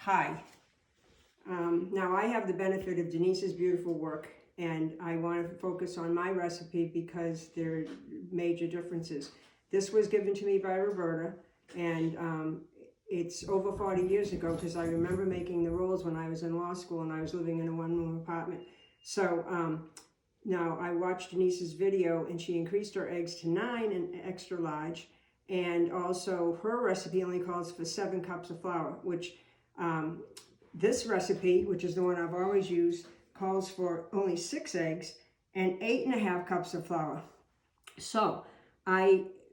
Hi. Now I have the benefit of Denise's beautiful work, and I want to focus on my recipe because there are major differences. This was given to me by Roberta, and it's over 40 years ago because I remember making the rolls when I was in law school and I was living in a one-room apartment. So now I watched Denise's video, and she increased her eggs to 9 and extra large, and also her recipe only calls for 7 cups of flour, which this recipe, which is the one I've always used, calls for only 6 eggs and 8.5 cups of flour. So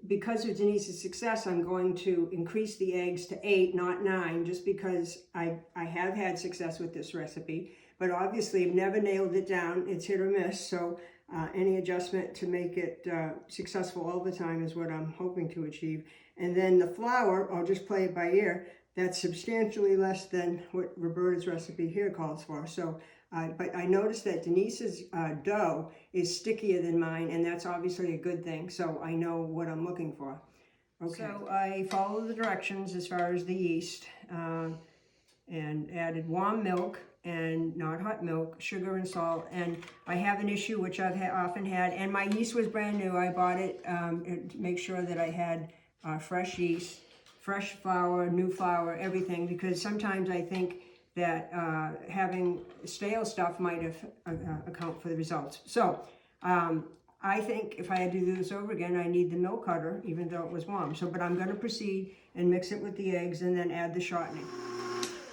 because of Denise's success, I'm going to increase the eggs to 8, not 9, just because I have had success with this recipe. But obviously I've never nailed it down. It's hit or miss. So any adjustment to make it successful all the time is what I'm hoping to achieve. And then the flour, I'll just play it by ear. That's substantially less than what Roberta's recipe here calls for. So, but I noticed that Denise's dough is stickier than mine, and that's obviously a good thing. So I know what I'm looking for. Okay. So I followed the directions as far as the yeast, and added warm milk and not hot milk, sugar and salt. And I have an issue which I've often had, and my yeast was brand new. I bought it to make sure that I had fresh yeast, fresh flour, new flour, everything, because sometimes I think that having stale stuff might account for the results. So I think if I had to do this over again, I need the milk cutter, even though it was warm. So, but I'm going to proceed and mix it with the eggs and then add the shortening.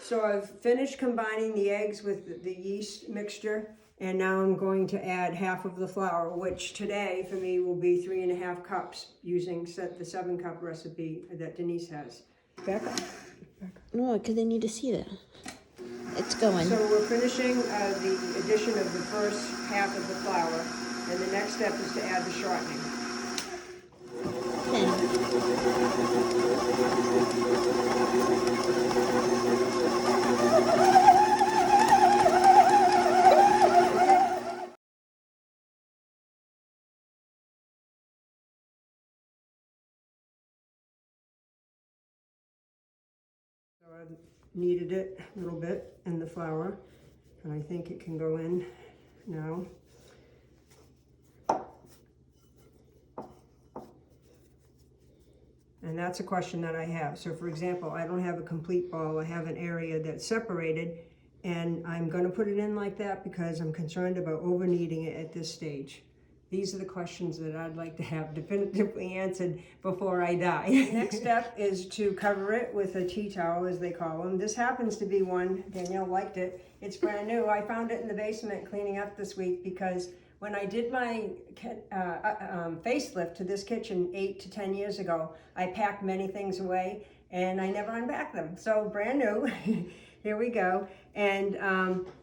So I've finished combining the eggs with the yeast mixture, and now I'm going to add half of the flour, which today for me will be 3.5 cups using the 7-cup recipe that Denise has. Back up. No, because they need to see that. It's going. So we're finishing the addition of the first half of the flour, and the next step is to add the shortening. So I've kneaded it a little bit in the flour, and I think it can go in now. And that's a question that I have. So for example, I don't have a complete ball. I have an area that's separated, and I'm going to put it in like that because I'm concerned about over kneading it at this stage. These are the questions that I'd like to have definitively answered before I die. Next step is to cover it with a tea towel, as they call them. This happens to be one. Danielle liked it. It's brand new. I found it in the basement cleaning up this week because when I did my facelift to this kitchen 8 to 10 years ago, I packed many things away and I never unpacked them. So brand new. Here we go. And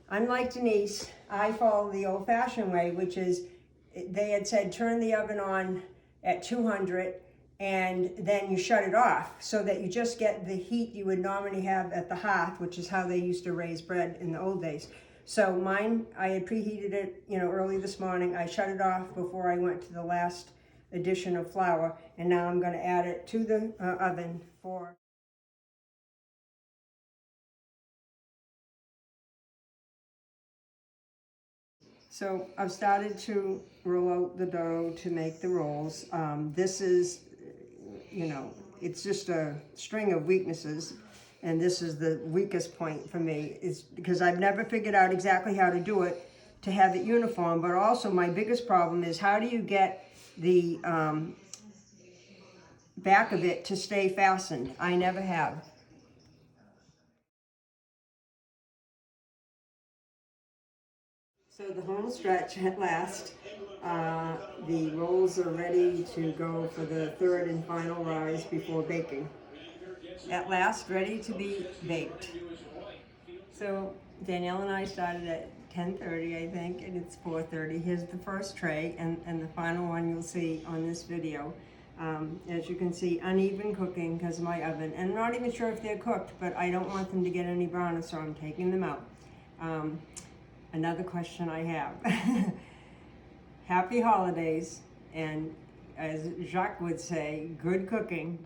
unlike Denise, I follow the old-fashioned way, which is they had said turn the oven on at 200 and then you shut it off so that you just get the heat you would normally have at the hearth, which is how they used to raise bread in the old days. So mine, I had preheated it, early this morning. I shut it off before I went to the last addition of flour, and now I'm going to add it to the oven for So I've started to roll out the dough to make the rolls. This is, it's just a string of weaknesses, and this is the weakest point for me, is because I've never figured out exactly how to do it to have it uniform, but also my biggest problem is how do you get the back of it to stay fastened? I never have. So the home stretch at last. The rolls are ready to go for the third and final rise before baking. At last, ready to be baked. So Danielle and I started at 10:30, I think, and it's 4:30. Here's the first tray, and the final one you'll see on this video. As you can see, uneven cooking because of my oven. And I'm not even sure if they're cooked, but I don't want them to get any browner, so I'm taking them out. Another question I have. Happy holidays, and as Jacques would say, good cooking.